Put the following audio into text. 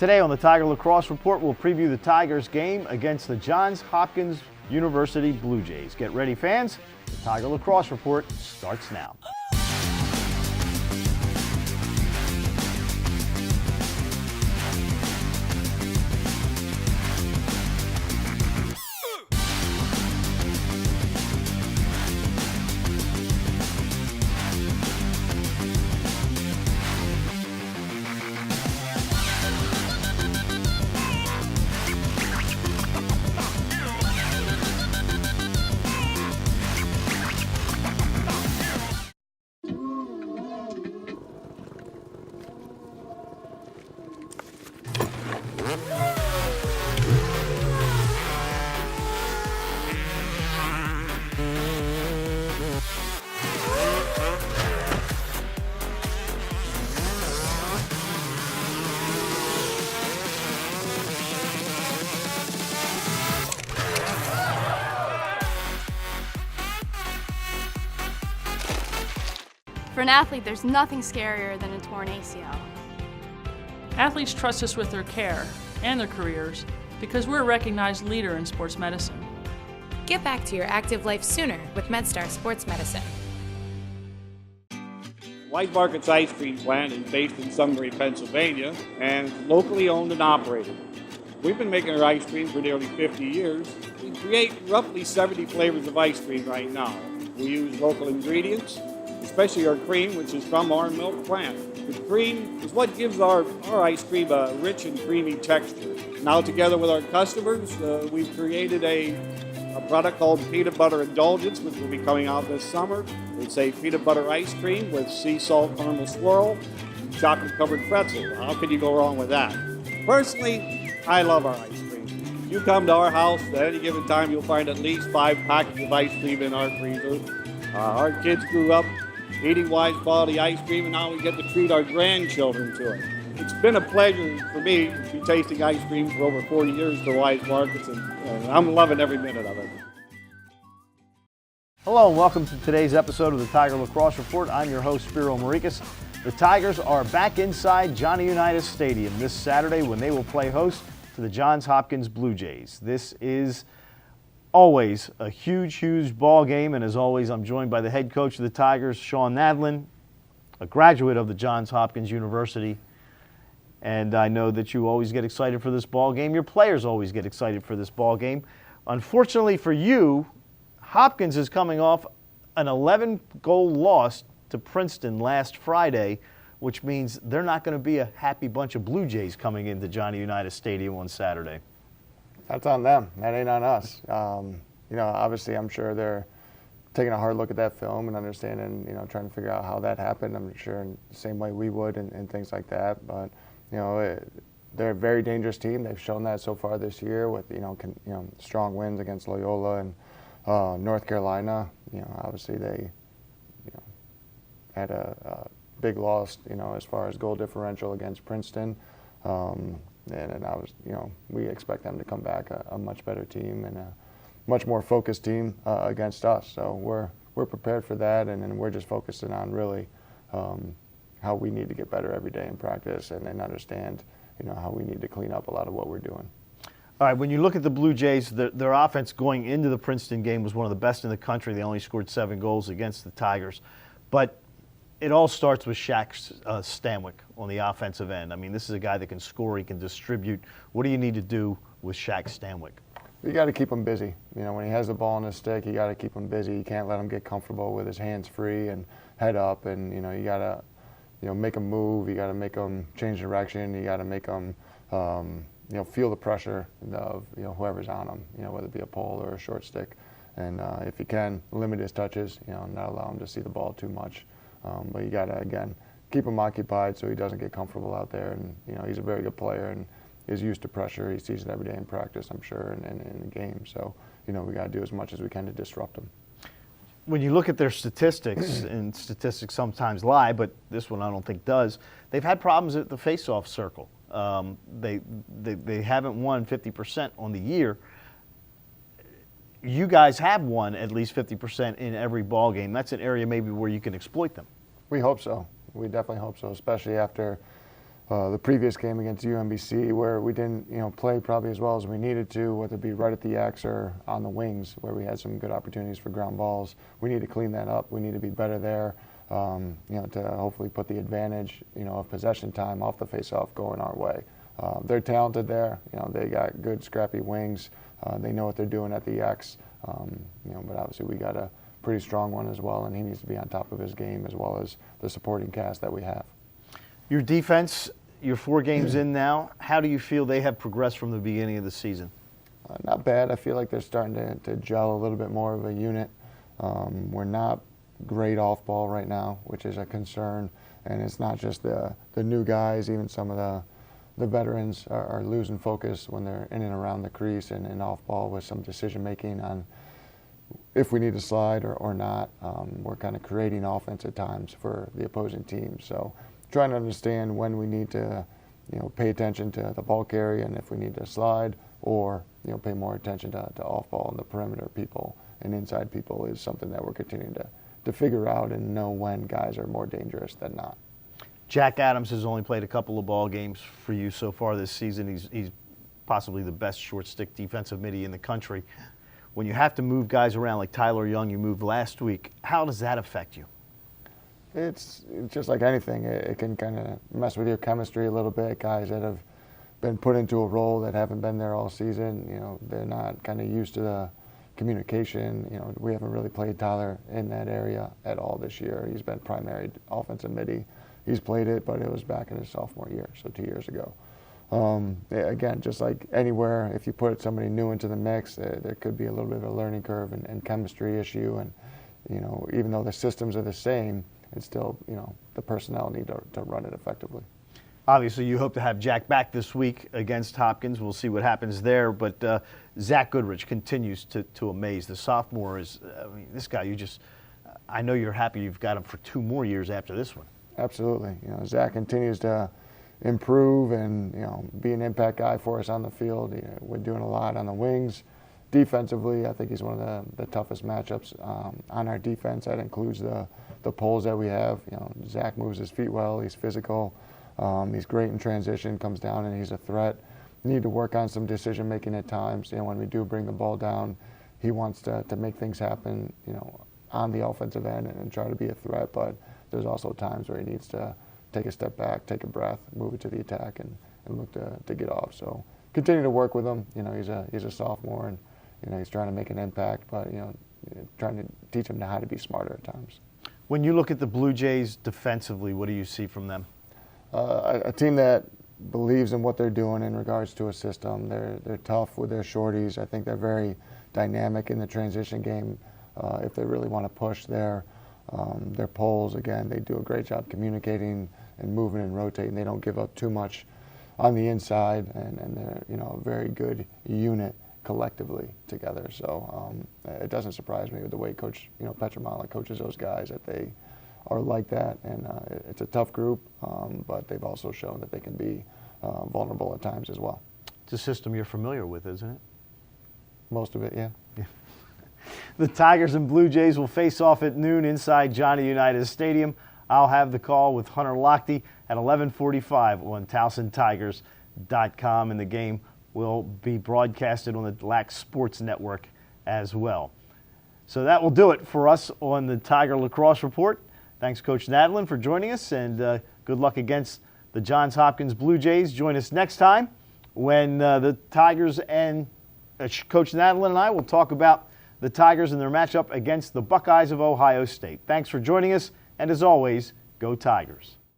Today on the Tiger Lacrosse Report, we'll preview the Tigers game against the Johns Hopkins University Blue Jays. Get ready, fans. The Tiger Lacrosse Report starts now. For an athlete, there's nothing scarier than a torn ACL. Athletes trust us with their care and their careers because we're a recognized leader in sports medicine. Get back to your active life sooner with MedStar Sports Medicine. Wise Market's ice cream plant is based in Sunbury, Pennsylvania, and it's locally owned and operated. We've been making our ice cream for nearly 50 years. We create roughly 70 flavors of ice cream right now. We use local ingredients, especially our cream, which is from our milk plant. The cream is what gives our ice cream a rich and creamy texture. Now, together with our customers, we've created a product called Peanut Butter Indulgence, which will be coming out this summer. It's a peanut butter ice cream with sea salt caramel swirl, chocolate-covered pretzel. How can you go wrong with that? Personally, I love our ice cream. If you come to our house at any given time, you'll find at least 5 packets of ice cream in our freezer. Our kids grew up eating Wise quality ice cream, and now we get to treat our grandchildren to it. It's been a pleasure for me to be tasting ice cream for over 40 years for Wise Markets, and I'm loving every minute of it. Hello and welcome to today's episode of the Tiger Lacrosse Report. I'm your host, Spiro Morekas. The Tigers are back inside Johnny Unitas Stadium this Saturday when they will play host to the Johns Hopkins Blue Jays. This is always a huge ball game, and as always, I'm joined by the head coach of the Tigers, Shawn Nadelen, a graduate of the Johns Hopkins University, and I know that you always get excited for this ball game. Your players always get excited for this ball game. Unfortunately for you, Hopkins is coming off an 11-goal loss to Princeton last Friday, which means they're not going to be a happy bunch of Blue Jays coming into Johnny Unitas Stadium on Saturday. That's on them. That ain't on us. Obviously, I'm sure they're taking a hard look at that film and understanding, trying to figure out how that happened. I'm sure in the same way we would and things like that. But, they're a very dangerous team. They've shown that so far this year with, strong wins against Loyola and North Carolina. Obviously they, had a big loss, as far as goal differential against Princeton. And we expect them to come back a much better team and a much more focused team against us. So we're prepared for that, and we're just focusing on really how we need to get better every day in practice and understand, how we need to clean up a lot of what we're doing. All right, when you look at the Blue Jays, their offense going into the Princeton game was one of the best in the country. They only scored 7 goals against the Tigers. But it all starts with Shaq Stanwyck on the offensive end. I mean, this is a guy that can score, he can distribute. What do you need to do with Shaq Stanwyck? You got to keep him busy. When he has the ball on his stick, you got to keep him busy. You can't let him get comfortable with his hands free and head up. And you got to, make him move. You got to make him change direction. You got to make him, feel the pressure of whoever's on him. Whether it be a pole or a short stick. And if you can, limit his touches. Not allow him to see the ball too much. But you got to, again, keep him occupied so he doesn't get comfortable out there. And, he's a very good player and is used to pressure. He sees it every day in practice, I'm sure, and in the game. So, we got to do as much as we can to disrupt him. When you look at their statistics, and statistics sometimes lie, but this one I don't think does, they've had problems at the face-off circle. They haven't won 50% on the year. You guys have won at least 50% in every ball game. That's an area maybe where you can exploit them. We hope so. We definitely hope so, especially after the previous game against UMBC, where we didn't, play probably as well as we needed to, whether it be right at the X or on the wings, where we had some good opportunities for ground balls. We need to clean that up. We need to be better there, to hopefully put the advantage, of possession time off the face-off going our way. They're talented there. They got good, scrappy wings. They know what they're doing at the X. But obviously we got a pretty strong one as well, and he needs to be on top of his game as well as the supporting cast that we have. Your defense, you're 4 games in now. How do you feel they have progressed from the beginning of the season? Not bad. I feel like they're starting to gel a little bit more of a unit. We're not great off ball right now, which is a concern. And it's not just the new guys, even some of the veterans are losing focus when they're in and around the crease and off ball with some decision making on if we need to slide or not. We're kind of creating offense at times for the opposing team. So trying to understand when we need to, pay attention to the ball carry and if we need to slide, or, pay more attention to off ball and the perimeter people and inside people is something that we're continuing to figure out and know when guys are more dangerous than not. Jack Adams has only played a couple of ball games for you so far this season. He's possibly the best short stick defensive middie in the country. When you have to move guys around like Tyler Young, you moved last week, how does that affect you? It's just like anything. It can kind of mess with your chemistry a little bit. Guys that have been put into a role that haven't been there all season, they're not kind of used to the communication. We haven't really played Tyler in that area at all this year. He's been primary offensive middie. He's played it, but it was back in his sophomore year, so 2 years ago. Again, just like anywhere, if you put somebody new into the mix, there could be a little bit of a learning curve and chemistry issue. And, even though the systems are the same, it's still, the personnel need to run it effectively. Obviously, you hope to have Jack back this week against Hopkins. We'll see what happens there. But Zach Goodrich continues to amaze. The sophomore is, this guy, I know you're happy you've got him for 2 more years after this one. Absolutely. Zach continues to improve and, be an impact guy for us on the field. We're doing a lot on the wings. Defensively, I think he's one of the toughest matchups on our defense. That includes the poles that we have. Zach moves his feet well. He's physical. He's great in transition, comes down, and he's a threat. We need to work on some decision making at times. When we do bring the ball down, he wants to make things happen, on the offensive end and try to be a threat. But there's also times where he needs to take a step back, take a breath, move it to the attack, and look to get off. So continue to work with him. He's a sophomore, and he's trying to make an impact, but trying to teach him how to be smarter at times. When you look at the Blue Jays defensively, what do you see from them? A team that believes in what they're doing in regards to a system. They're tough with their shorties. I think they're very dynamic in the transition game. If they really want to push their poles, again, they do a great job communicating and moving and rotating. They don't give up too much on the inside, and they're a very good unit collectively together. So it doesn't surprise me with the way Coach Petramala coaches those guys, that they are like that. And it's a tough group, but they've also shown that they can be vulnerable at times as well. It's a system you're familiar with, isn't it? Most of it, yeah. The Tigers and Blue Jays will face off at noon inside Johnny Unitas Stadium. I'll have the call with Hunter Lochte at 11:45 on TowsonTigers.com, and the game will be broadcasted on the Lac Sports Network as well. So that will do it for us on the Tiger Lacrosse Report. Thanks, Coach Nadelen, for joining us, and good luck against the Johns Hopkins Blue Jays. Join us next time when the Tigers and Coach Nadelen and I will talk about the Tigers and their matchup against the Buckeyes of Ohio State. Thanks for joining us, and as always, go Tigers.